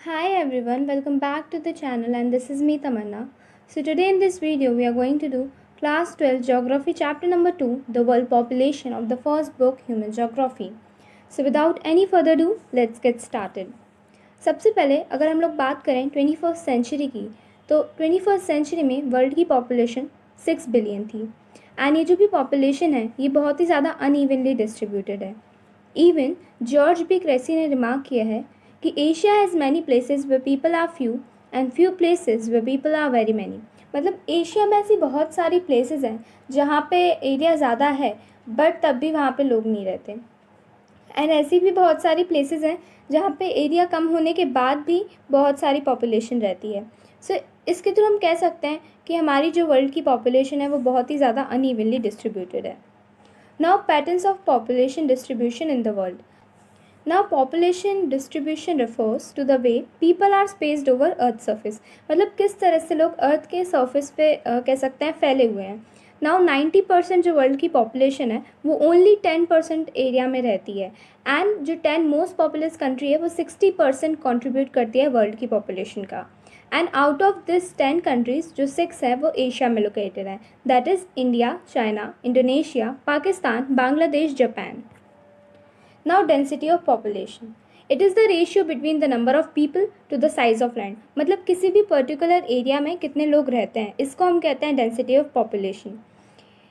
Hi everyone, welcome back to the channel and this is me Tamanna. So today in this video we are going to do class 12 geography chapter number 2, the world population of the first book human geography. So without any further ado, let's get started. सबसे पहले अगर हम लोग बात करें 21st century की, तो 21st century में वर्ल्ड की पॉपुलेशन 6 बिलियन थी एंड ये जो भी पॉपुलेशन है ये बहुत ही ज़्यादा अनइवनली डिस्ट्रीब्यूटेड है. इवन जॉर्ज बी क्रेसी ने रिमार्क किया है कि Asia has many places where people are few and few places where people are very many. मतलब एशिया में ऐसी बहुत सारी प्लेसेस हैं जहाँ पे एरिया ज़्यादा है बट तब भी वहाँ पे लोग नहीं रहते, एंड ऐसी भी बहुत सारी प्लेसेस हैं जहाँ पे एरिया कम होने के बाद भी बहुत सारी पॉपुलेशन रहती है. सो इसके थ्रू हम कह सकते हैं कि हमारी जो वर्ल्ड की पॉपुलेशन है वो बहुत ही ज़्यादा अनइवनली डिस्ट्रीब्यूटेड है. Now patterns of population distribution in the world. Now population distribution refers to the way people are spaced over earth surface. मतलब किस तरह से लोग अर्थ के सर्फेस पे कह सकते हैं फैले हुए हैं. नाउ 90% जो वर्ल्ड की पॉपुलेशन है वो ओनली 10% एरिया में रहती है एंड जो 10 मोस्ट पॉपुलस कंट्री है वो 60% कॉन्ट्रीब्यूट करती है वर्ल्ड की पॉपुलेशन का. And out of this 10 countries जो 6 है वो एशिया में लोकेटेड है, that is India, China, Indonesia, Pakistan, Bangladesh, Japan. Now density of population. It is the ratio between the number of people to the size of land. मतलब किसी भी particular area में कितने लोग रहते हैं, इसको हम कहते हैं डेंसिटी ऑफ पॉपुलेशन.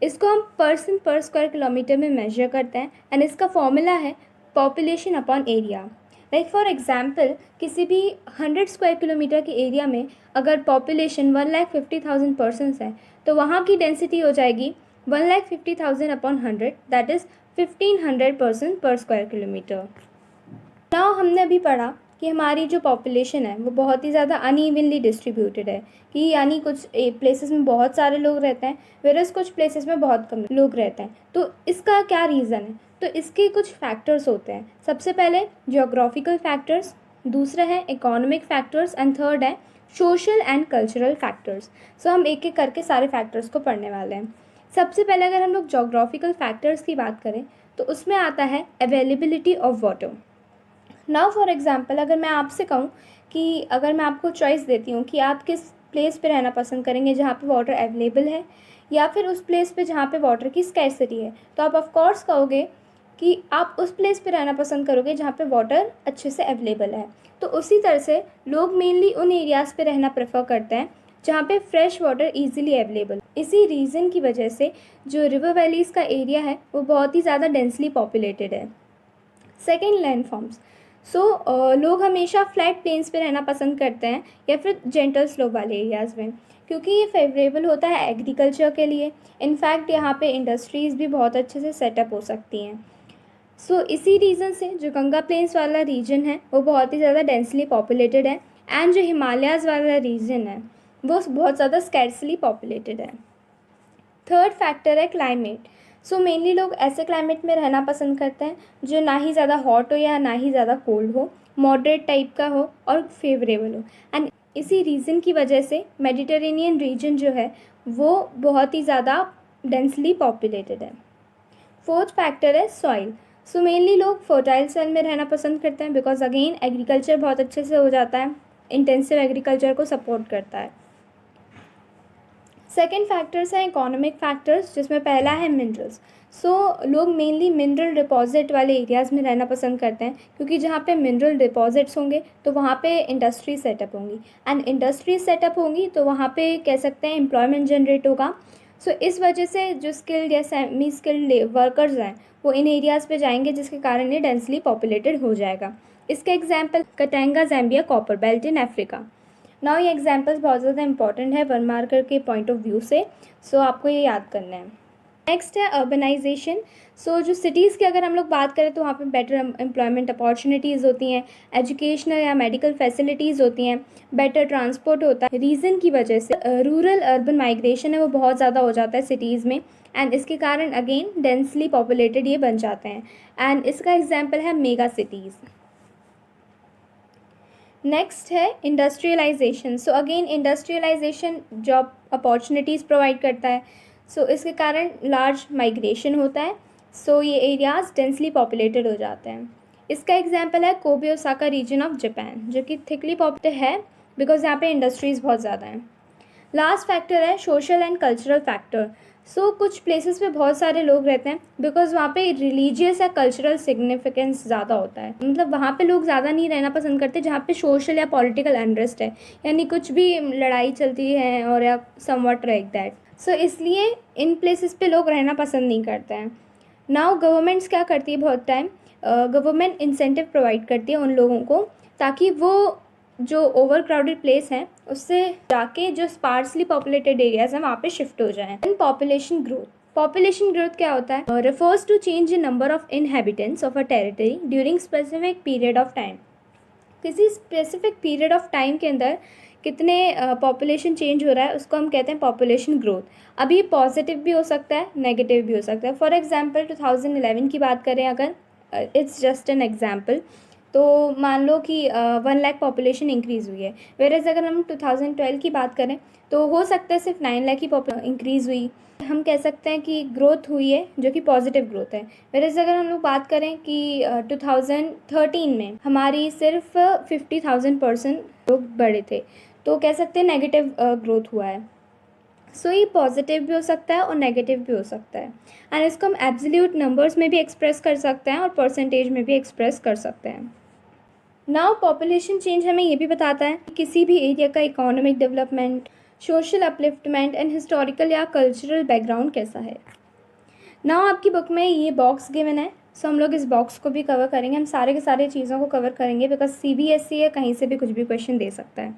इसको हम पर्सन पर स्क्वायर किलोमीटर में मेजर करते हैं एंड इसका फॉर्मूला है population upon area. Like for example किसी भी 100 स्क्वायर किलोमीटर के एरिया में अगर पॉपुलेशन 1,50,000 पर्सनस है तो वहाँ की डेंसिटी हो जाएगी 1,50,000 अपॉन 100, दैट इज़ 1500 पर्सन पर स्क्वायर किलोमीटर. नाउ हमने अभी पढ़ा कि हमारी जो पॉपुलेशन है वो बहुत ही ज़्यादा अनइवनली डिस्ट्रीब्यूटेड है, कि यानी कुछ प्लेसेस में बहुत सारे लोग रहते हैं वेरस कुछ प्लेसेस में बहुत कम लोग रहते हैं. तो इसका क्या रीज़न है? तो इसके कुछ फैक्टर्स होते हैं. सबसे पहले जियोग्राफिकल फैक्टर्स, दूसरा है इकोनॉमिक फैक्टर्स एंड थर्ड है सोशल एंड कल्चरल फैक्टर्स. सो हम एक एक करके सारे फैक्टर्स को पढ़ने वाले हैं. सबसे पहले अगर हम लोग जोग्राफिकल फैक्टर्स की बात करें तो उसमें आता है availability of water. Now for example अगर मैं आपसे कहूँ कि अगर मैं आपको चॉइस देती हूँ कि आप किस प्लेस पे रहना पसंद करेंगे जहाँ पे वाटर अवेलेबल है या फिर उस प्लेस पे जहाँ पे वाटर की स्कैर्सिटी है, तो आप ऑफ कोर्स कहोगे कि आप उस प्लेस पे रहना पसंद करोगे जहाँ पे वाटर अच्छे से अवेलेबल है. तो उसी तरह से लोग मेनली उन एरियाज़ पे रहना प्रेफर करते हैं जहाँ पे फ्रेश वाटर ईजिली अवेलेबल. इसी रीज़न की वजह से जो रिवर वैलीज़ का एरिया है वो बहुत ही ज़्यादा डेंसली पॉपुलेटेड है. Second land forms. लोग हमेशा फ्लैट प्लेन्स पे रहना पसंद करते हैं या फिर जेंटल स्लोप वाले एरियाज़ में, क्योंकि ये फेवरेबल होता है एग्रीकल्चर के लिए. इनफैक्ट यहाँ पे इंडस्ट्रीज़ भी बहुत अच्छे से सेटअप हो सकती हैं. इसी रीज़न से जो गंगा प्लेन्स वाला रीजन है वो बहुत ही ज़्यादा डेंसली पॉपुलेटेड है एंड जो हिमालयाज़ वाला रीजन है वो बहुत ज़्यादा स्कैर्सली पॉपुलेटेड है. थर्ड फैक्टर है क्लाइमेट. मेनली लोग ऐसे क्लाइमेट में रहना पसंद करते हैं जो ना ही ज़्यादा हॉट हो या ना ही ज़्यादा कोल्ड हो, मॉडरेट टाइप का हो और फेवरेबल हो. एंड इसी रीज़न की वजह से मेडिटेरेनियन रीजन जो है वो बहुत ही ज़्यादा डेंसली पॉपुलेटेड है. फोर्थ फैक्टर है सॉइल. मेनली लोग फर्टाइल सॉइल में रहना पसंद करते हैं बिकॉज अगेन एग्रीकल्चर बहुत अच्छे से हो जाता है, इंटेंसिव एग्रीकल्चर को सपोर्ट करता है. सेकेंड फैक्टर्स हैं इकोनॉमिक फैक्टर्स, जिसमें पहला है मिनरल्स. लोग मेनली मिनरल डिपॉजिट वाले एरियाज़ में रहना पसंद करते हैं क्योंकि जहाँ पे मिनरल डिपॉजिट्स होंगे तो वहाँ पे इंडस्ट्री सेटअप होंगी एंड इंडस्ट्री सेटअप होंगी तो वहाँ पे कह सकते हैं एम्प्लॉयमेंट जनरेट होगा. इस वजह से जो स्किल्ड या सेमी स्किल्ड वर्कर्स हैं वो इन एरियाज़ पे जाएंगे जिसके कारण ये डेंसली पॉपुलेटेड हो जाएगा. इसके example Katanga, Zambia, copper belt in Africa. Now ये एग्जाम्पल्स बहुत ज़्यादा इंपॉर्टेंट है 1 मार्कर के पॉइंट ऑफ व्यू से, आपको ये याद करना है. नेक्स्ट है अर्बनाइजेशन. जो सिटीज़ की अगर हम लोग बात करें तो वहाँ पे बेटर एम्प्लॉयमेंट अपॉर्चुनिटीज़ होती हैं, एजुकेशनल या मेडिकल फैसिलिटीज़ होती हैं, बेटर ट्रांसपोर्ट होता है. रीज़न की वजह से रूरल अर्बन माइग्रेशन है वो बहुत ज़्यादा हो जाता है सिटीज़ में एंड इसके कारण अगेन डेंसली पॉपुलेटेड ये बन जाते हैं एंड इसका एग्जाम्पल है मेगा सिटीज़. नेक्स्ट है industrialisation. Again industrialisation job opportunities provide करता है. इसके कारण लार्ज माइग्रेशन होता है. ये एरियाज़ डेंसली पॉपुलेटेड हो जाते हैं. इसका एग्जाम्पल है Kobe Osaka region of Japan, जो कि थिकली पॉपुलर है बिकॉज यहाँ पे इंडस्ट्रीज़ बहुत ज़्यादा हैं। लास्ट फैक्टर है सोशल एंड कल्चरल फैक्टर। सो कुछ प्लेसेस पे बहुत सारे लोग रहते हैं बिकॉज वहाँ पे रिलीजियस या कल्चरल सिग्निफिकेंस ज़्यादा होता है, मतलब वहाँ पे लोग ज़्यादा नहीं रहना पसंद करते जहाँ पे सोशल या पॉलिटिकल अनरेस्ट है, यानी कुछ भी लड़ाई चलती है और या समवट लाइक दैट। सो इसलिए इन प्लेसेस पे लोग रहना पसंद नहीं करते हैं। नाउ गवर्नमेंट्स क्या करती है, बहुत टाइम गवर्नमेंट इंसेंटिव प्रोवाइड करती है उन लोगों को ताकि वो जो ओवर क्राउडेड प्लेस हैं उससे जाके जो स्पार्सली पॉपुलेटेड एरियाज हैं वहाँ पे शिफ्ट हो जाएं। एंड पॉपुलेशन ग्रोथ क्या होता है, refers to change in number of inhabitants of a territory during specific period of time. किसी स्पेसिफिक पीरियड ऑफ टाइम के अंदर कितने पॉपुलेशन चेंज हो रहा है उसको हम कहते हैं पॉपुलेशन ग्रोथ। अब ये पॉजिटिव भी हो सकता है, नेगेटिव भी हो सकता है। फॉर एग्जांपल 2011 की बात करें अगर, इट्स जस्ट एन एग्जांपल, तो मान लो कि 1 लाख पॉपुलेशन इंक्रीज़ हुई है, वेरेज अगर हम 2012 की बात करें तो हो सकता है सिर्फ 9 लाख की इंक्रीज़ हुई, हम कह सकते हैं कि ग्रोथ हुई है जो कि पॉजिटिव ग्रोथ है। वेरेज अगर हम लोग बात करें कि 2013 में हमारी सिर्फ 50,000 पर्सन लोग बढ़े थे, तो कह सकते हैं नेगेटिव ग्रोथ हुआ है। सो ये पॉजिटिव भी हो सकता है और नेगेटिव भी हो सकता है, एंड इसको हम एब्सोल्यूट नंबर्स में भी एक्सप्रेस कर सकते हैं और परसेंटेज में भी एक्सप्रेस कर सकते हैं। नाउ पॉपुलेशन चेंज हमें ये भी बताता है कि किसी भी एरिया का economic development, social upliftment and historical या कल्चरल बैकग्राउंड कैसा है। नाउ आपकी बुक में ये बॉक्स गिवन है, सो हम लोग इस बॉक्स को भी कवर करेंगे, हम सारे के सारे चीज़ों को कवर करेंगे बिकॉज CBSE है, कहीं से भी कुछ भी क्वेश्चन दे सकता है।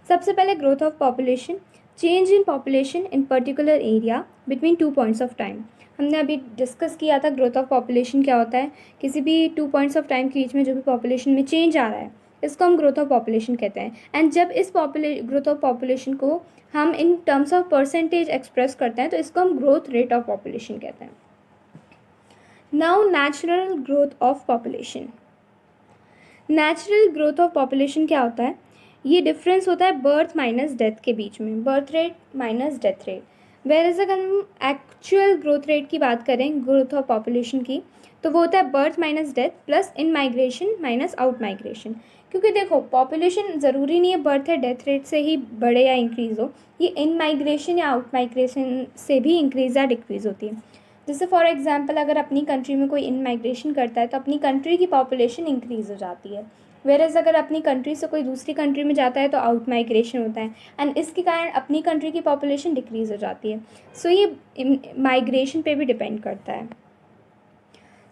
सबसे पहले growth of population, change in population in particular area between 2 points of time. हमने अभी डिस्कस किया था ग्रोथ ऑफ पॉपुलेशन क्या होता है, किसी भी 2 पॉइंट्स ऑफ टाइम के बीच में जो भी पॉपुलेशन में चेंज आ रहा है इसको हम ग्रोथ ऑफ पॉपुलेशन कहते हैं। एंड जब इस ग्रोथ ऑफ पॉपुलेशन को हम in terms of percentage express करते हैं तो इसको हम ग्रोथ रेट ऑफ पॉपुलेशन कहते हैं। Now natural growth of population. Natural growth of population क्या होता है, ये डिफरेंस होता है बर्थ माइनस डेथ के बीच में, birth rate minus death rate. Where अगर हम एक्चुअल ग्रोथ रेट की बात करें ग्रोथ ऑफ पॉपुलेशन की, तो वो होता है बर्थ माइनस डेथ प्लस इन माइग्रेशन माइनस आउट माइग्रेशन। क्योंकि देखो पॉपुलेशन ज़रूरी नहीं है बर्थ या डेथ रेट से ही बढ़े या इंक्रीज़ हो, ये इन माइग्रेशन या आउट माइग्रेशन से भी इंक्रीज़ या डिक्रीज़ होती है। जैसे फॉर एग्जांपल अगर अपनी कंट्री में कोई इन माइग्रेशन करता है तो अपनी कंट्री की पॉपुलेशन इंक्रीज़ हो जाती है, वेरेज अगर अपनी कंट्री से कोई दूसरी कंट्री में जाता है तो आउट माइग्रेशन होता है, एंड इसके कारण अपनी कंट्री की पॉपुलेशन डिक्रीज़ हो जाती है। सो ये माइग्रेशन पे भी डिपेंड करता है।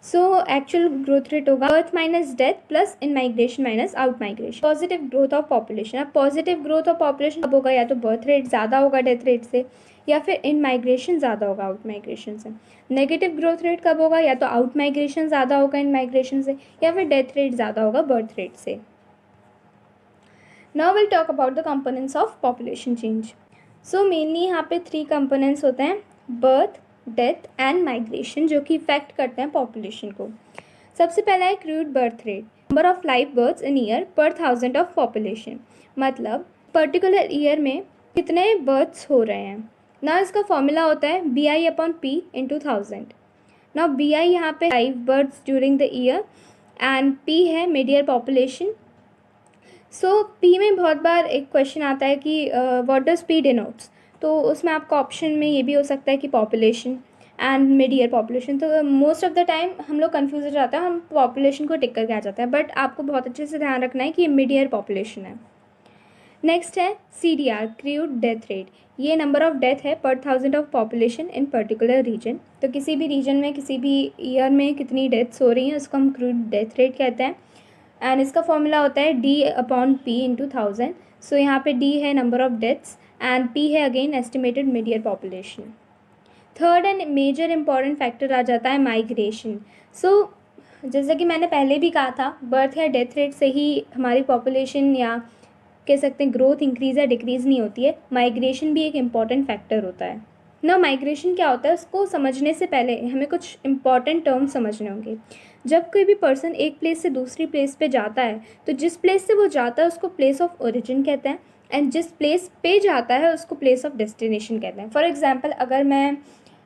सो एक्चुअल ग्रोथ रेट होगा birth minus death plus in migration minus out migration. Positive growth of population, अब पॉजिटिव ग्रोथ ऑफ पॉपुलेशन कब होगा, या तो बर्थ रेट ज़्यादा होगा डेथ रेट से, या फिर इन माइग्रेशन ज़्यादा होगा आउट माइग्रेशन से। नेगेटिव ग्रोथ रेट कब होगा, या तो आउट माइग्रेशन ज़्यादा होगा इन माइग्रेशन से, या फिर डेथ रेट ज़्यादा होगा बर्थ रेट से। Now will talk about the components of population change. So mainly यहाँ पे 3 कंपोनेंट्स होते हैं, बर्थ, डेथ एंड माइग्रेशन, जो कि इफेक्ट करते हैं पॉपुलेशन को। सबसे पहला है crude birth rate, number of live births in year per 1000 of population, मतलब पर्टिकुलर ईयर में कितने बर्थ्स हो रहे हैं ना। इसका फॉर्मूला होता है BI/P × 1000। ना BI यहाँ पे live births during the year and P है मीडियर पॉपुलेशन। सो P में बहुत बार एक क्वेश्चन आता है कि व्हाट डज P डिनोट्स, तो उसमें आपका ऑप्शन में ये भी हो सकता है कि population and mid year population. तो मोस्ट ऑफ द टाइम हम लोग कन्फ्यूज हो जाता है, हम पॉपुलेशन को टिक करके आ जाता है, बट आपको बहुत अच्छे से ध्यान रखना है कि ये मिड ईयर पॉपुलेशन है। नेक्स्ट है CDR, क्रूड डेथ रेट, ये नंबर ऑफ डेथ है per 1000 of population in particular region. तो किसी भी रीजन में किसी भी ईयर में कितनी डेथ्स हो रही हैं उसको हम क्रूड डेथ रेट कहते हैं, एंड इसका फॉर्मूला होता है D/P × 1000। सो यहाँ पे D है number of deaths and P है again estimated mid year population. Third and major important factor आ जाता है माइग्रेशन। सो जैसा कि मैंने पहले भी कहा था, बर्थ या डेथ रेट से ही हमारी पॉपुलेशन या कह सकते हैं ग्रोथ इंक्रीज़ या डिक्रीज़ नहीं होती है, माइग्रेशन भी एक इम्पॉर्टेंट फैक्टर होता है ना। माइग्रेशन क्या होता है उसको समझने से पहले हमें कुछ इंपॉर्टेंट टर्म्स समझने होंगे। जब कोई भी पर्सन एक प्लेस से दूसरी प्लेस पे जाता है तो जिस प्लेस से वो जाता है उसको प्लेस ऑफ ओरिजिन कहते हैं, एंड जिस प्लेस पे जाता है उसको प्लेस ऑफ डेस्टिनेशन कहते हैं। फॉर एग्जांपल अगर मैं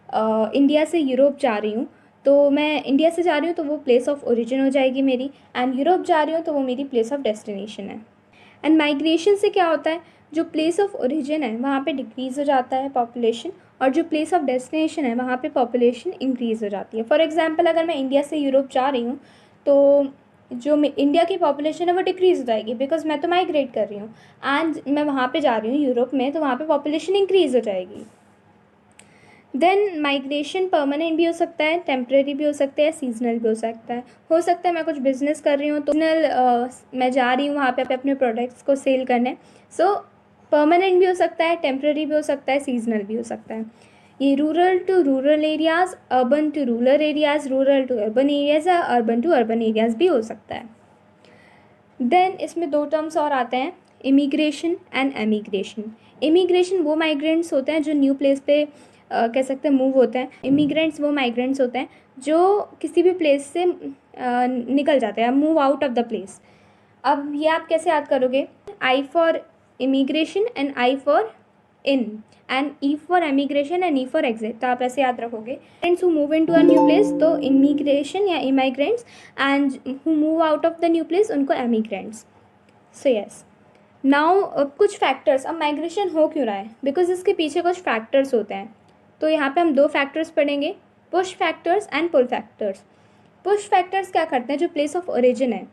इंडिया से यूरोप जा रही हूँ तो मैं इंडिया से जा रही हूँ तो वो प्लेस ऑफ ओरिजिन हो जाएगी मेरी, एंड यूरोप जा रही हूँ तो वो मेरी प्लेस ऑफ डेस्टिनेशन है। एंड माइग्रेशन से क्या होता है, जो प्लेस ऑफ ओरिजिन है वहाँ पे डिक्रीज़ हो जाता है पॉपुलेशन, और जो प्लेस ऑफ डेस्टिनेशन है वहाँ पे पॉपुलेशन इंक्रीज़ हो जाती है। फॉर एग्जांपल अगर मैं इंडिया से यूरोप जा रही हूँ तो जो इंडिया की पॉपुलेशन है वो डिक्रीज़ हो जाएगी, बिकॉज मैं तो माइग्रेट कर रही हूँ, एंड मैं वहाँ पे जा रही हूँ यूरोप में, तो वहाँ पे पॉपुलेशन इंक्रीज़ हो जाएगी। देन माइग्रेशन परमानेंट भी हो सकता है, टेम्प्रेरी भी हो सकता है, सीजनल भी हो सकता है मैं कुछ बिजनेस कर रही हूँ तो मैं जा रही हूँ वहाँ पे अपने प्रोडक्ट्स को सेल करने, सो परमानेंट भी हो सकता है, टेम्प्रेरी भी हो सकता है, सीजनल भी हो सकता है। ये rural to rural areas, urban to rural areas, rural to urban areas या अर्बन टू अर्बन एरियाज़ भी हो सकता है। देन इसमें दो टर्म्स और आते हैं, इमिग्रेशन एंड एमिग्रेशन। इमिग्रेशन वो माइग्रेंट्स होते हैं जो न्यू प्लेस पे कह सकते हैं मूव होते हैं। इमिग्रेंट्स वो माइग्रेंट्स होते हैं जो किसी भी प्लेस से निकल जाते हैं, move out of the place. अब ये आप कैसे याद करोगे, I for immigration and I for in, and E for emigration and E for exit, तो आप ऐसे याद रखोगे। Friends who move in to a new place तो इमिग्रेशन या immigrants, and who move out of the new place उनको emigrants. So yes, now कुछ factors, अब माइग्रेशन हो क्यों रहा है, बिकॉज इसके पीछे कुछ फैक्टर्स होते हैं। तो यहाँ पे हम दो फैक्टर्स पढ़ेंगे, push factors and pull factors. Push factors क्या करते हैं, जो प्लेस ऑफ ओरिजिन है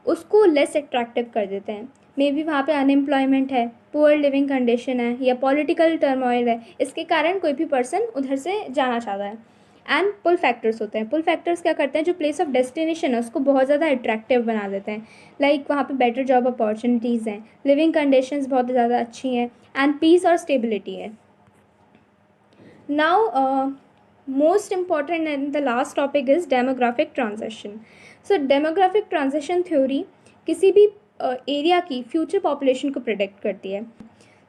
उसको लेस एट्रैक्टिव कर देते हैं। मे बी वहाँ पे अनएम्प्लॉयमेंट है, पुअर लिविंग कंडीशन है, या पॉलिटिकल टर्मोइल है, इसके कारण कोई भी पर्सन उधर से जाना चाहता है। एंड पुल फैक्टर्स होते हैं, पुल फैक्टर्स क्या करते हैं, जो प्लेस ऑफ डेस्टिनेशन है उसको बहुत ज़्यादा अट्रैक्टिव बना देते हैं। लाइक वहाँ पे बेटर जॉब अपॉर्चुनिटीज़ हैं, लिविंग कंडीशंस बहुत ज़्यादा अच्छी हैं, एंड पीस और स्टेबिलिटी है। Now, most important and the last topic is demographic transition. So demographic transition theory किसी भी एरिया की फ्यूचर पॉपुलेशन को प्रेडिक्ट करती है।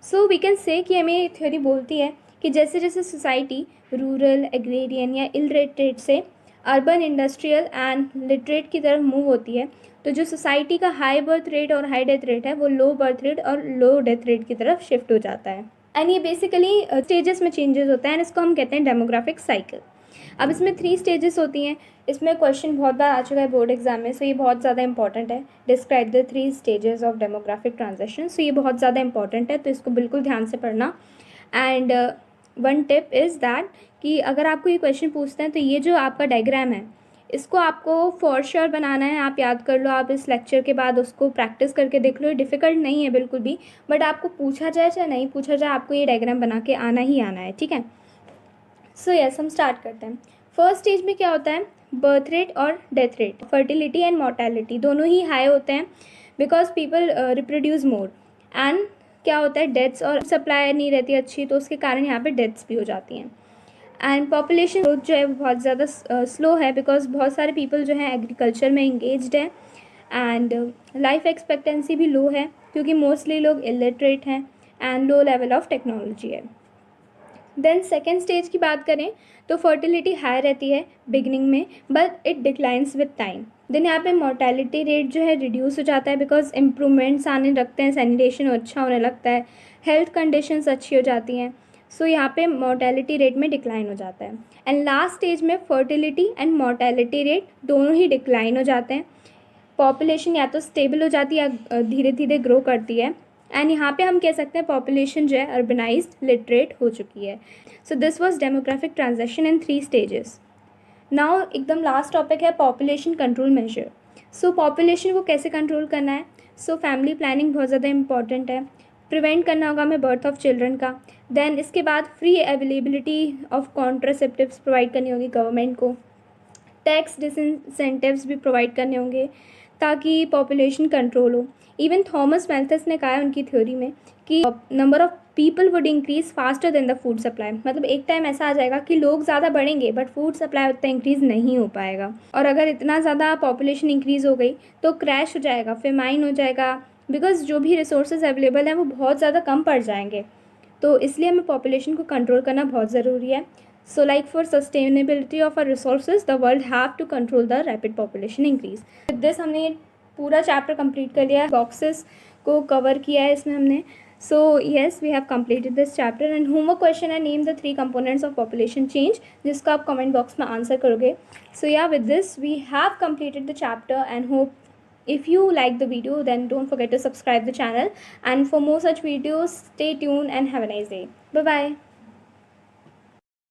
सो वी कैन से कि हमें ये थ्योरी बोलती है कि जैसे जैसे सोसाइटी रूरल, एग्रेरियन या इलरेटेड से अर्बन, इंडस्ट्रियल एंड लिटरेट की तरफ मूव होती है, तो जो सोसाइटी का हाई बर्थ रेट और हाई डेथ रेट है वो लो बर्थ रेट और लो डेथ रेट की तरफ शिफ्ट हो जाता है। एंड ये बेसिकली स्टेजेस में चेंजेस होता है, एंड इसको हम कहते हैं डेमोग्राफिक साइकिल। अब इसमें 3 स्टेजेस होती हैं, इसमें क्वेश्चन बहुत बार आ चुका है बोर्ड एग्जाम में, सो ये बहुत ज़्यादा इंपॉर्टेंट है। Describe the 3 stages of demographic transition, so ये बहुत ज़्यादा इंपॉर्टेंट है, तो इसको बिल्कुल ध्यान से पढ़ना। And one tip is that कि अगर आपको ये क्वेश्चन पूछते हैं तो ये जो आपका डायग्राम है इसको आपको फॉर श्योर बनाना है, आप याद कर लो, आप इस लेक्चर के बाद उसको प्रैक्टिस करके देख लो। ये डिफ़िकल्ट नहीं है बिल्कुल भी, बट आपको पूछा जाए चाहे नहीं पूछा जाए आपको ये डायग्राम बना के आना ही आना है, ठीक है। सो यस, हम स्टार्ट करते हैं। फर्स्ट स्टेज में क्या होता है, बर्थ रेट और death rate, fertility and mortality दोनों ही हाई होते हैं, because people reproduce more. And क्या होता है, डेथ्स और सप्लाई नहीं रहती अच्छी, तो उसके कारण यहाँ पे डेथ्स भी हो जाती हैं। एंड पॉपुलेशन ग्रोथ जो है वो बहुत ज़्यादा स्लो है, बिकॉज बहुत सारे पीपल जो हैं एग्रीकल्चर में इंगेज्ड है, एंड लाइफ एक्सपेक्टेंसी भी लो है क्योंकि मोस्टली लोग इलिटरेट हैं, and low level of technology है। देन सेकेंड स्टेज की बात करें तो फर्टिलिटी हाई रहती है बिगनिंग में, but it declines with time. Then यहाँ पे मोर्टेलिटी रेट जो है रिड्यूस हो जाता है, बिकॉज इम्प्रूवमेंट्स आने लगते हैं, सैनिटेशन अच्छा होने लगता है, हेल्थ कंडीशंस अच्छी हो जाती हैं, सो यहाँ पे मोर्टेलिटी रेट में डिक्लाइन हो जाता है। एंड लास्ट स्टेज में फर्टिलिटी एंड मोर्टेलिटी रेट दोनों ही डिक्लाइन हो जाते हैं, पॉपुलेशन या तो स्टेबल हो जाती है या धीरे धीरे ग्रो करती है। एंड यहाँ पे हम कह सकते हैं पॉपुलेशन जो है अर्बनाइज्ड, लिटरेट हो चुकी है। So this was demographic transition in 3 stages. Now एकदम लास्ट टॉपिक है पॉपुलेशन कंट्रोल मेजर। सो पॉपुलेशन को कैसे कंट्रोल करना है, सो फैमिली प्लानिंग बहुत ज़्यादा इंपॉर्टेंट है, प्रिवेंट करना होगा हमें बर्थ ऑफ चिल्ड्रन का। देन इसके बाद free availability of contraceptives provide करनी होगी गवर्नमेंट को, टैक्स डिसइंसेंटिव्स भी प्रोवाइड करने होंगे ताकि पॉपुलेशन कंट्रोल हो। इवन थॉमस मैल्थस ने कहा है उनकी थ्योरी में कि number of people would increase faster than the food supply, मतलब एक टाइम ऐसा आ जाएगा कि लोग ज़्यादा बढ़ेंगे बट फूड सप्लाई उतना इंक्रीज़ नहीं हो पाएगा, और अगर इतना ज़्यादा पॉपुलेशन इंक्रीज़ हो गई तो क्रैश हो जाएगा, फेमाइन हो जाएगा, बिकॉज जो भी रिसोर्सेज अवेलेबल हैं वो बहुत ज़्यादा कम पड़ जाएंगे। तो इसलिए हमें पॉपुलेशन को कंट्रोल करना बहुत ज़रूरी है। So like for sustainability of our resources the world have to control the rapid population increase. With this हमने पूरा चैप्टर कंप्लीट कर लिया है, बॉक्सेस को कवर किया है इसमें हमने। So yes, we have completed this chapter and homework question है name the three components of population change, जिसका आप comment box में answer करोगे. So yeah, with this we have completed the chapter and hope if you like the video then don't forget to subscribe the channel, and for more such videos stay tuned and have a nice day. Bye bye.